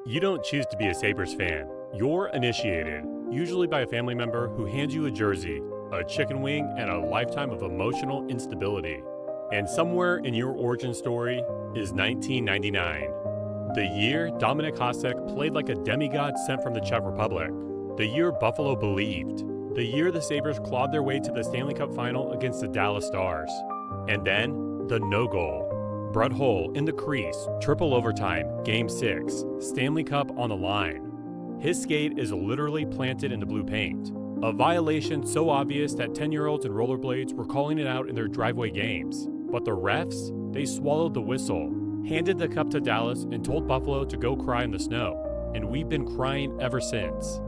You don't choose to be a Sabres fan. You're initiated, usually by a family member who hands you a jersey, a chicken wing, and a lifetime of emotional instability. And somewhere in your origin story is 1999. The year Dominik Hasek played like a demigod sent from the Czech Republic. The year Buffalo believed. The year the Sabres clawed their way to the Stanley Cup final against the Dallas Stars. And then, the no goal. Brett Hull in the crease, triple overtime, Game 6, Stanley Cup on the line. His skate is literally planted in the blue paint. A violation so obvious that 10-year-olds in rollerblades were calling it out in their driveway games. But the refs, they swallowed the whistle, handed the cup to Dallas and told Buffalo to go cry in the snow. And we've been crying ever since.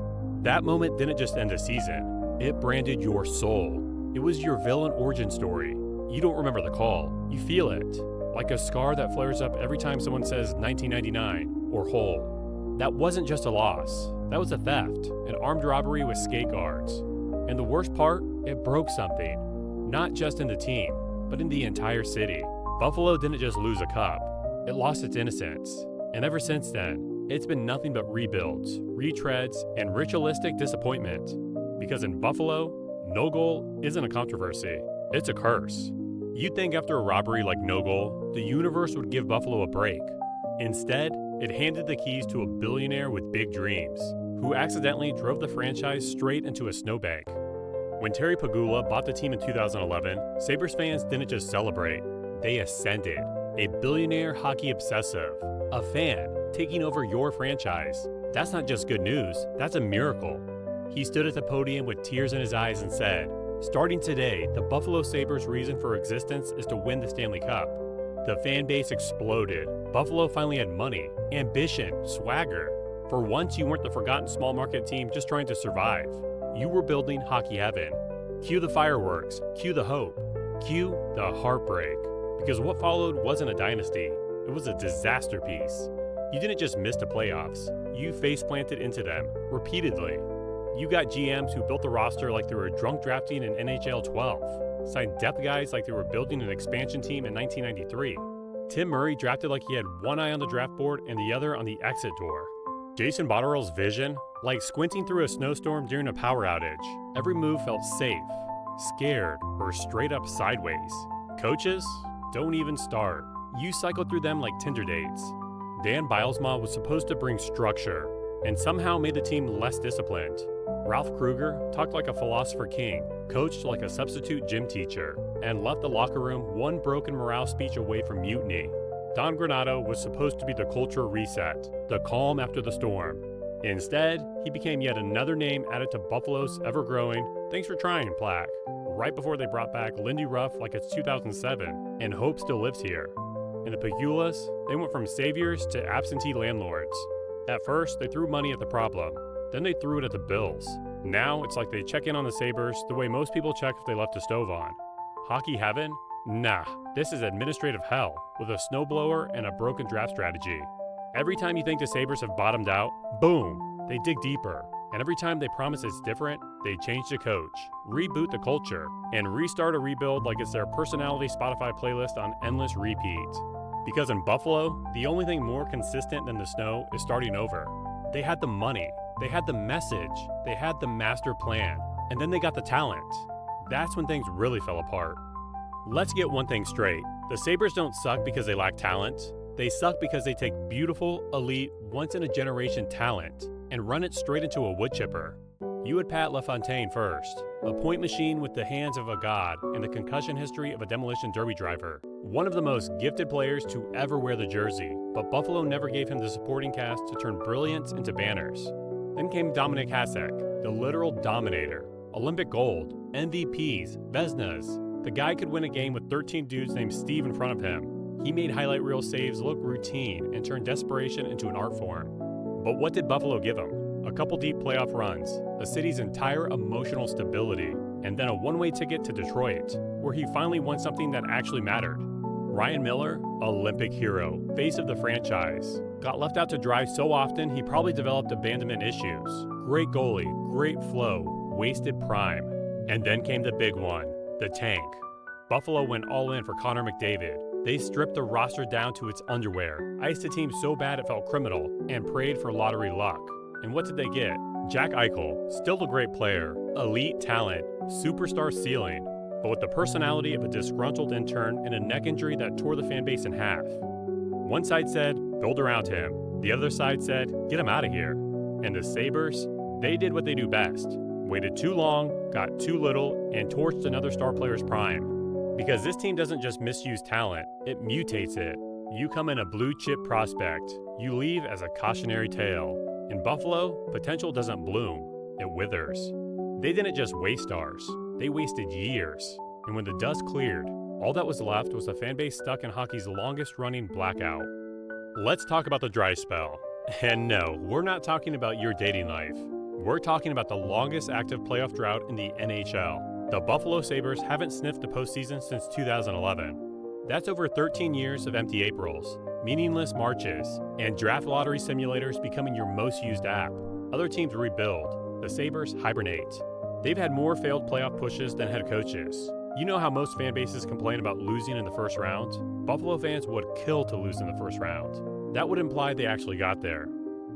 That moment didn't just end the season, it branded your soul. It was your villain origin story. You don't remember the call, you feel it. Like a scar that flares up every time someone says 1999 or Hull. That wasn't just a loss, that was a theft, an armed robbery with skate guards. And the worst part, it broke something. Not just in the team, but in the entire city. Buffalo didn't just lose a cup, it lost its innocence. And ever since then, it's been nothing but rebuilds, retreads, and ritualistic disappointment. Because in Buffalo, no goal isn't a controversy, it's a curse. You'd think after a robbery like no goal, the universe would give Buffalo a break. Instead, it handed the keys to a billionaire with big dreams, who accidentally drove the franchise straight into a snowbank. When Terry Pegula bought the team in 2011, Sabres fans didn't just celebrate, they ascended. A billionaire hockey obsessive, a fan taking over your franchise. That's not just good news, that's a miracle. He stood at the podium with tears in his eyes and said, "Starting today, the Buffalo Sabres' reason for existence is to win the Stanley Cup." The fan base exploded. Buffalo finally had money, ambition, swagger. For once, you weren't the forgotten small market team just trying to survive. You were building hockey heaven. Cue the fireworks, cue the hope, cue the heartbreak. Because what followed wasn't a dynasty, it was a disaster piece. You didn't just miss the playoffs, you face-planted into them, repeatedly. You got GMs who built the roster like they were drunk drafting in NHL 12, signed depth guys like they were building an expansion team in 1993. Tim Murray drafted like he had one eye on the draft board and the other on the exit door. Jason Botterill's vision, like squinting through a snowstorm during a power outage. Every move felt safe, scared, or straight up sideways. Coaches? Don't even start. You cycled through them like Tinder dates. Dan Bilesma was supposed to bring structure, and somehow made the team less disciplined. Ralph Kruger talked like a philosopher king, coached like a substitute gym teacher, and left the locker room one broken morale speech away from mutiny. Don Granato was supposed to be the culture reset, the calm after the storm. Instead, he became yet another name added to Buffalo's ever-growing "thanks for trying" plaque, right before they brought back Lindy Ruff like it's 2007, and hope still lives here. In the Pegulas, they went from saviors to absentee landlords. At first, they threw money at the problem. Then they threw it at the bills. Now, it's like they check in on the Sabres the way most people check if they left a stove on. Hockey heaven? Nah, this is administrative hell, with a snowblower and a broken draft strategy. Every time you think the Sabres have bottomed out, boom, they dig deeper. And every time they promise it's different, they change the coach, reboot the culture, and restart a rebuild like it's their personality Spotify playlist on endless repeat. Because in Buffalo, the only thing more consistent than the snow is starting over. They had the money, they had the message, they had the master plan, and then they got the talent. That's when things really fell apart. Let's get one thing straight. The Sabres don't suck because they lack talent. They suck because they take beautiful, elite, once-in-a-generation talent and run it straight into a wood chipper. You had Pat LaFontaine first, a point machine with the hands of a god and the concussion history of a demolition derby driver. One of the most gifted players to ever wear the jersey, but Buffalo never gave him the supporting cast to turn brilliance into banners. Then came Dominik Hasek, the literal dominator. Olympic gold, MVPs, Veznas. The guy could win a game with 13 dudes named Steve in front of him. He made highlight reel saves look routine and turned desperation into an art form. But what did Buffalo give him? A couple deep playoff runs, a city's entire emotional stability, and then a one-way ticket to Detroit, where he finally won something that actually mattered. Ryan Miller, Olympic hero, face of the franchise, got left out to dry so often he probably developed abandonment issues. Great goalie, great flow, wasted prime. And then came the big one, the tank. Buffalo went all in for Connor McDavid, They stripped the roster down to its underwear, iced the team so bad it felt criminal, and prayed for lottery luck. And what did they get? Jack Eichel, still a great player, elite talent, superstar ceiling, but with the personality of a disgruntled intern and a neck injury that tore the fan base in half. One side said, build around him. The other side said, get him out of here. And the Sabres, they did what they do best. Waited too long, got too little, and torched another star player's prime. Because this team doesn't just misuse talent, it mutates it. You come in a blue chip prospect. You leave as a cautionary tale. In Buffalo, potential doesn't bloom, it withers. They didn't just waste stars, they wasted years. And when the dust cleared, all that was left was a fan base stuck in hockey's longest-running blackout. Let's talk about the dry spell. And no, we're not talking about your dating life. We're talking about the longest active playoff drought in the NHL. The Buffalo Sabres haven't sniffed the postseason since 2011. That's over 13 years of empty Aprils, meaningless Marches, and draft lottery simulators becoming your most used app. Other teams rebuild. The Sabres hibernate. They've had more failed playoff pushes than head coaches. You know how most fan bases complain about losing in the first round? Buffalo fans would kill to lose in the first round. That would imply they actually got there.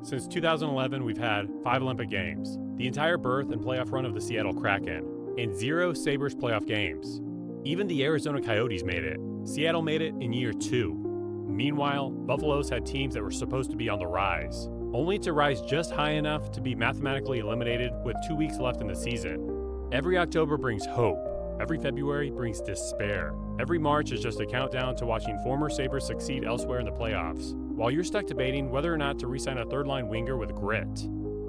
Since 2011, we've had 5 Olympic Games, the entire berth and playoff run of the Seattle Kraken, and 0 Sabres playoff games. Even the Arizona Coyotes made it. Seattle made it in year 2. Meanwhile, Buffalo's had teams that were supposed to be on the rise, only to rise just high enough to be mathematically eliminated with 2 weeks left in the season. Every October brings hope. Every February brings despair. Every March is just a countdown to watching former Sabres succeed elsewhere in the playoffs, while you're stuck debating whether or not to re-sign a third-line winger with grit.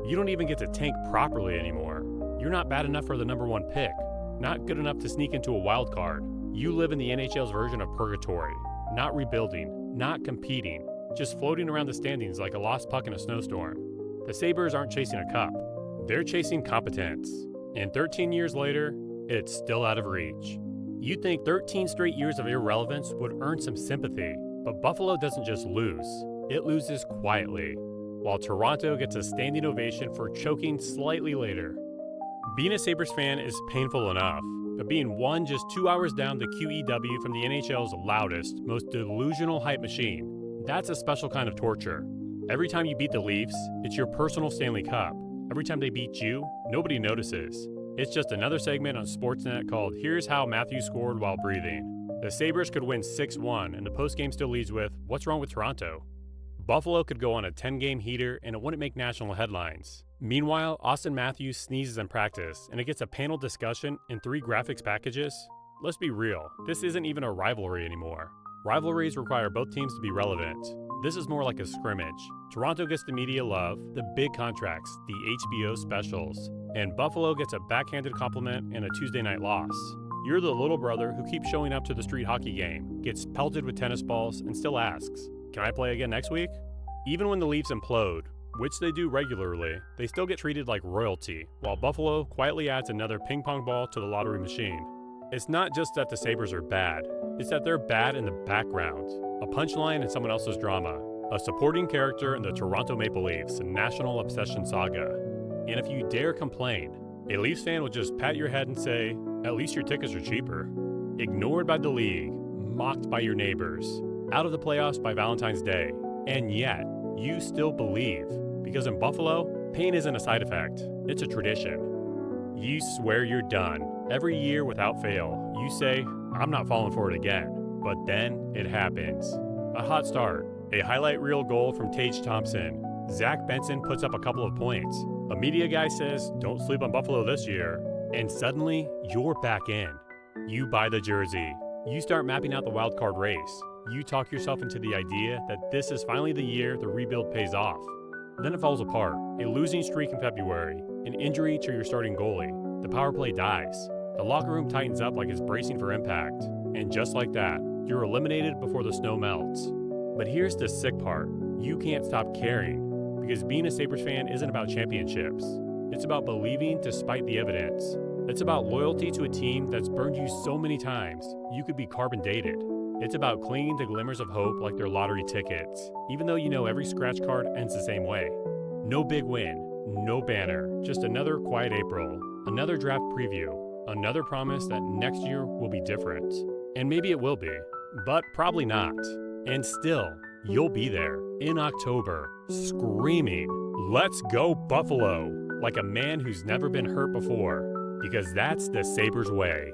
You don't even get to tank properly anymore. You're not bad enough for the number 1 pick, not good enough to sneak into a wild card. You live in the NHL's version of purgatory, not rebuilding, not competing, just floating around the standings like a lost puck in a snowstorm. The Sabres aren't chasing a cup. They're chasing competence. And 13 years later, it's still out of reach. You'd think 13 straight years of irrelevance would earn some sympathy, but Buffalo doesn't just lose. It loses quietly, while Toronto gets a standing ovation for choking slightly later. Being a Sabres fan is painful enough, but being one just 2 hours down the QEW from the NHL's loudest, most delusional hype machine, that's a special kind of torture. Every time you beat the Leafs, it's your personal Stanley Cup. Every time they beat you, nobody notices. It's just another segment on Sportsnet called Here's How Matthews Scored While Breathing. The Sabres could win 6-1, and the postgame still leads with, what's wrong with Toronto? Buffalo could go on a 10-game heater, and it wouldn't make national headlines. Meanwhile, Austin Matthews sneezes in practice, and it gets a panel discussion and 3 graphics packages. Let's be real, this isn't even a rivalry anymore. Rivalries require both teams to be relevant. This is more like a scrimmage. Toronto gets the media love, the big contracts, the HBO specials, and Buffalo gets a backhanded compliment and a Tuesday night loss. You're the little brother who keeps showing up to the street hockey game, gets pelted with tennis balls, and still asks, can I play again next week? Even when the Leafs implode, which they do regularly, they still get treated like royalty, while Buffalo quietly adds another ping pong ball to the lottery machine. It's not just that the Sabres are bad, it's that they're bad in the background, a punchline in someone else's drama, a supporting character in the Toronto Maple Leafs national obsession saga. And if you dare complain, a Leafs fan will just pat your head and say, at least your tickets are cheaper. Ignored by the league, mocked by your neighbors, out of the playoffs by Valentine's Day, and yet, you still believe. Because in Buffalo, pain isn't a side effect, it's a tradition. You swear you're done. Every year without fail, you say, I'm not falling for it again. But then it happens. A hot start, a highlight reel goal from Tage Thompson. Zach Benson puts up a couple of points. A media guy says, don't sleep on Buffalo this year. And suddenly, you're back in. You buy the jersey. You start mapping out the wild card race. You talk yourself into the idea that this is finally the year the rebuild pays off. Then it falls apart. A losing streak in February, an injury to your starting goalie. The power play dies. The locker room tightens up like it's bracing for impact. And just like that, you're eliminated before the snow melts. But here's the sick part. You can't stop caring. Because being a Sabres fan isn't about championships. It's about believing despite the evidence. It's about loyalty to a team that's burned you so many times, you could be carbon dated. It's about clinging to glimmers of hope like they're lottery tickets, even though you know every scratch card ends the same way. No big win, no banner, just another quiet April, another draft preview, another promise that next year will be different. And maybe it will be. but probably not. And still, you'll be there in October, screaming, "Let's go Buffalo," like a man who's never been hurt before, because that's the Sabres way.